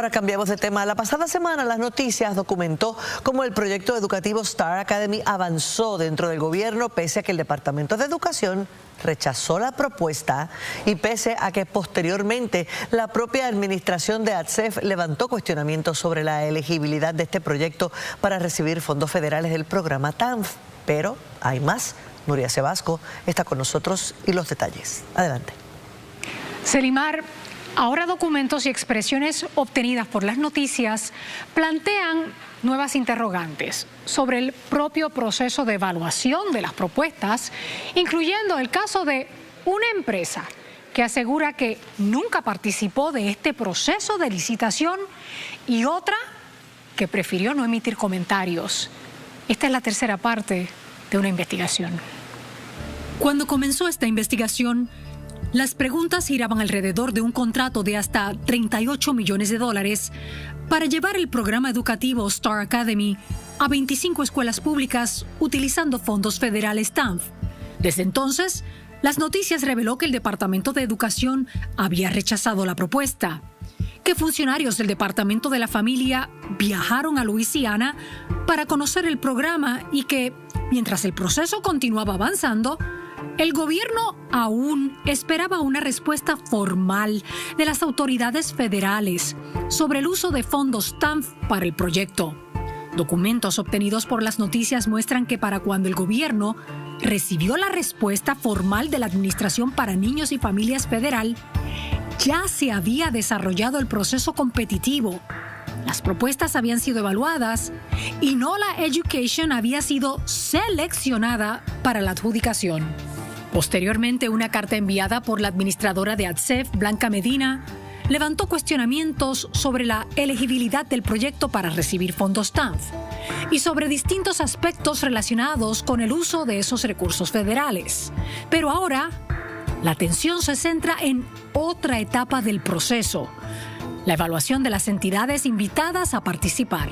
Ahora cambiamos de tema. La pasada semana Las Noticias documentó cómo el proyecto educativo Star Academy avanzó dentro del gobierno pese a que el Departamento de Educación rechazó la propuesta y pese a que posteriormente la propia administración de ADCEF levantó cuestionamientos sobre la elegibilidad de este proyecto para recibir fondos federales del programa TANF. Pero hay más. Nuria Sebasco está con nosotros y los detalles. Adelante. Selimar, ahora documentos y expresiones obtenidas por Las Noticias plantean nuevas interrogantes sobre el propio proceso de evaluación de las propuestas, incluyendo el caso de una empresa que asegura que nunca participó de este proceso de licitación y otra que prefirió no emitir comentarios. Esta es la tercera parte de una investigación. Cuando comenzó esta investigación, las preguntas giraban alrededor de un contrato de hasta $38 millones para llevar el programa educativo Star Academy a 25 escuelas públicas utilizando fondos federales TANF. Desde entonces, Las Noticias reveló que el Departamento de Educación había rechazado la propuesta, que funcionarios del Departamento de la Familia viajaron a Luisiana para conocer el programa y que, mientras el proceso continuaba avanzando, el gobierno aún esperaba una respuesta formal de las autoridades federales sobre el uso de fondos TANF para el proyecto. Documentos obtenidos por Las Noticias muestran que para cuando el gobierno recibió la respuesta formal de la Administración para Niños y Familias Federal, ya se había desarrollado el proceso competitivo. Las propuestas habían sido evaluadas y NOLA Education había sido seleccionada para la adjudicación. Posteriormente, una carta enviada por la administradora de ADCEF, Blanca Medina, levantó cuestionamientos sobre la elegibilidad del proyecto para recibir fondos TANF y sobre distintos aspectos relacionados con el uso de esos recursos federales. Pero ahora, la atención se centra en otra etapa del proceso: la evaluación de las entidades invitadas a participar.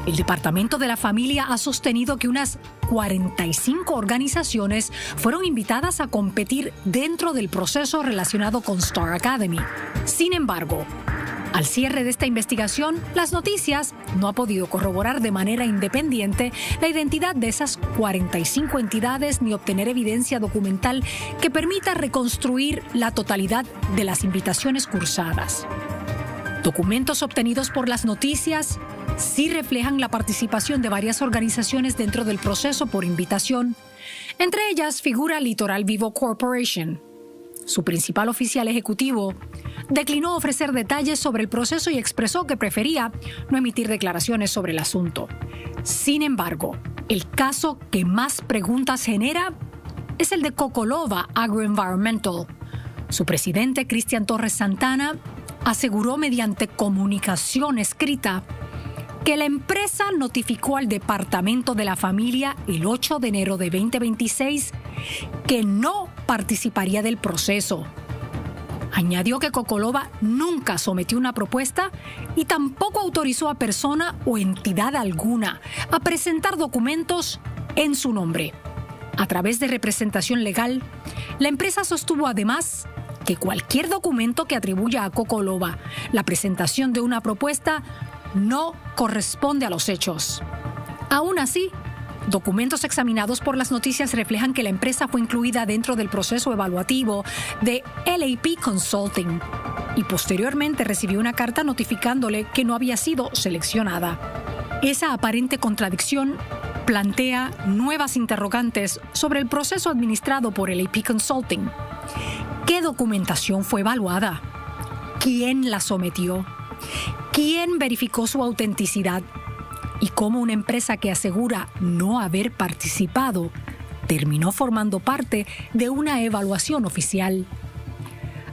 El Departamento de la Familia ha sostenido que unas 45 organizaciones fueron invitadas a competir dentro del proceso relacionado con Star Academy. Sin embargo, al cierre de esta investigación, Las Noticias no ha podido corroborar de manera independiente la identidad de esas 45 entidades ni obtener evidencia documental que permita reconstruir la totalidad de las invitaciones cursadas. Documentos obtenidos por Las Noticias sí reflejan la participación de varias organizaciones dentro del proceso por invitación. Entre ellas figura Litoral Vivo Corporation. Su principal oficial ejecutivo declinó ofrecer detalles sobre el proceso y expresó que prefería no emitir declaraciones sobre el asunto. Sin embargo, el caso que más preguntas genera es el de Cocolova Agroenvironmental. Su presidente, Cristian Torres Santana, aseguró mediante comunicación escrita que la empresa notificó al Departamento de la Familia el 8 de enero de 2026 que no participaría del proceso. Añadió que Cocolova nunca sometió una propuesta y tampoco autorizó a persona o entidad alguna a presentar documentos en su nombre. A través de representación legal, la empresa sostuvo además que cualquier documento que atribuya a Cocolova la presentación de una propuesta no corresponde a los hechos. Aún así, documentos examinados por Las Noticias reflejan que la empresa fue incluida dentro del proceso evaluativo de LAP Consulting y posteriormente recibió una carta notificándole que no había sido seleccionada. Esa aparente contradicción plantea nuevas interrogantes sobre el proceso administrado por LAP Consulting. ¿Qué documentación fue evaluada? ¿Quién la sometió? ¿Quién verificó su autenticidad? ¿Y cómo una empresa que asegura no haber participado terminó formando parte de una evaluación oficial?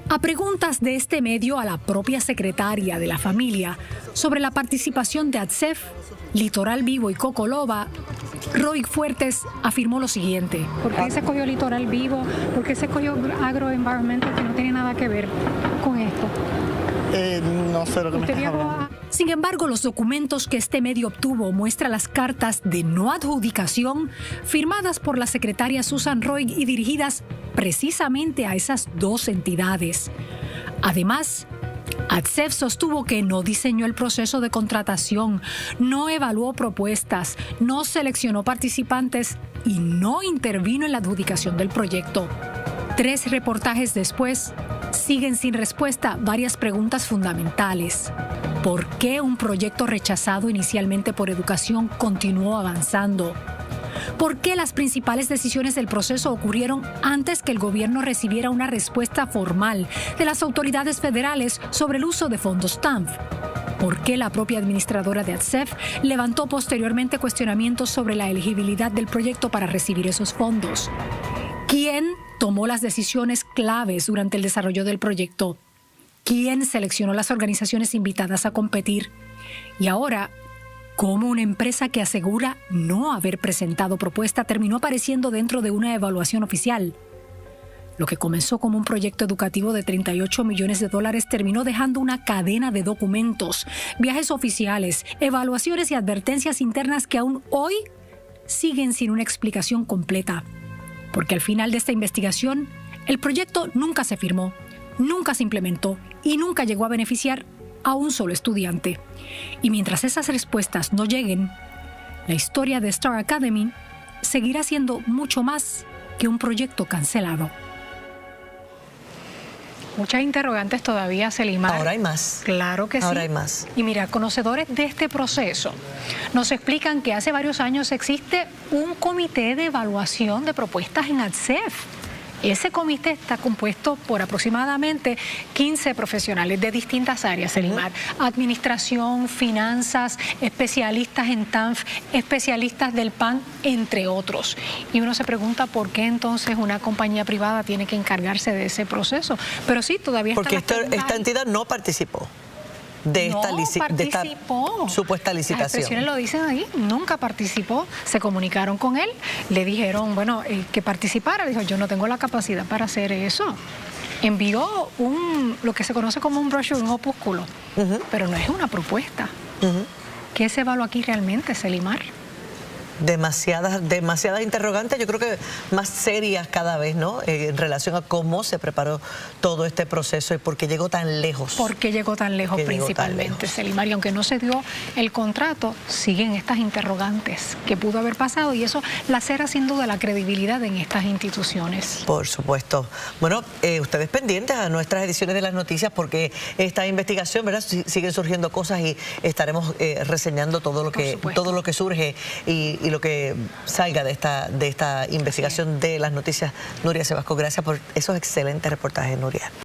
A preguntas de este medio a la propia secretaria de la Familia sobre la participación de ADCEF, Litoral Vivo y Cocolova, Roy Fuertes afirmó lo siguiente. ¿Por qué se escogió Litoral Vivo? ¿Por qué se escogió Agroenvironmental, que no tiene nada que ver con esto? No sé lo que me estás hablando. Sin embargo, los documentos que este medio obtuvo muestran las cartas de no adjudicación firmadas por la secretaria Susan Roy y dirigidas precisamente a esas dos entidades. Además, ADCEF sostuvo que no diseñó el proceso de contratación, no evaluó propuestas, no seleccionó participantes y no intervino en la adjudicación del proyecto. 3 reportajes después, siguen sin respuesta varias preguntas fundamentales. ¿Por qué un proyecto rechazado inicialmente por Educación continuó avanzando? ¿Por qué las principales decisiones del proceso ocurrieron antes que el gobierno recibiera una respuesta formal de las autoridades federales sobre el uso de fondos TANF? ¿Por qué la propia administradora de ADCEF levantó posteriormente cuestionamientos sobre la elegibilidad del proyecto para recibir esos fondos? ¿Quién tomó las decisiones claves durante el desarrollo del proyecto? ¿Quién seleccionó las organizaciones invitadas a competir? Y ahora, ¿cómo una empresa que asegura no haber presentado propuesta terminó apareciendo dentro de una evaluación oficial? Lo que comenzó como un proyecto educativo de $38 millones terminó dejando una cadena de documentos, viajes oficiales, evaluaciones y advertencias internas que aún hoy siguen sin una explicación completa. Porque al final de esta investigación, el proyecto nunca se firmó, nunca se implementó y nunca llegó a beneficiar a un solo estudiante. Y mientras esas respuestas no lleguen, la historia de Star Academy seguirá siendo mucho más que un proyecto cancelado. Muchas interrogantes todavía, Selimar. Ahora hay más. Claro que sí. Ahora hay más. Y mira, conocedores de este proceso nos explican que hace varios años existe un comité de evaluación de propuestas en ADCEF. Ese comité está compuesto por aproximadamente 15 profesionales de distintas áreas, Selimar. Administración, finanzas, especialistas en TANF, especialistas del PAN, entre otros. Y uno se pregunta por qué entonces una compañía privada tiene que encargarse de ese proceso. Pero sí, todavía porque esta entidad no participó de esta supuesta licitación. Las expresiones lo dicen ahí, nunca participó. Se comunicaron con él, le dijeron, bueno, que participara. Dijo, yo no tengo la capacidad para hacer eso. Envió lo que se conoce como un brochure, un opúsculo, pero no es una propuesta. ¿Qué se evalúa aquí realmente, Selimar? Demasiadas interrogantes, yo creo que más serias cada vez, ¿no? En relación a cómo se preparó todo este proceso y por qué llegó tan lejos. ¿Por qué llegó tan lejos principalmente, Selimar? Y aunque no se dio el contrato, siguen estas interrogantes. ¿Qué pudo haber pasado? Y eso lacera sin duda la credibilidad en estas instituciones. Por supuesto. Bueno, ustedes pendientes a nuestras ediciones de las noticias porque esta investigación, ¿verdad? Siguen surgiendo cosas y estaremos reseñando todo lo que surge y lo que salga de esta investigación de las noticias. Nuria Sebasco, gracias por esos excelentes reportajes, Nuria.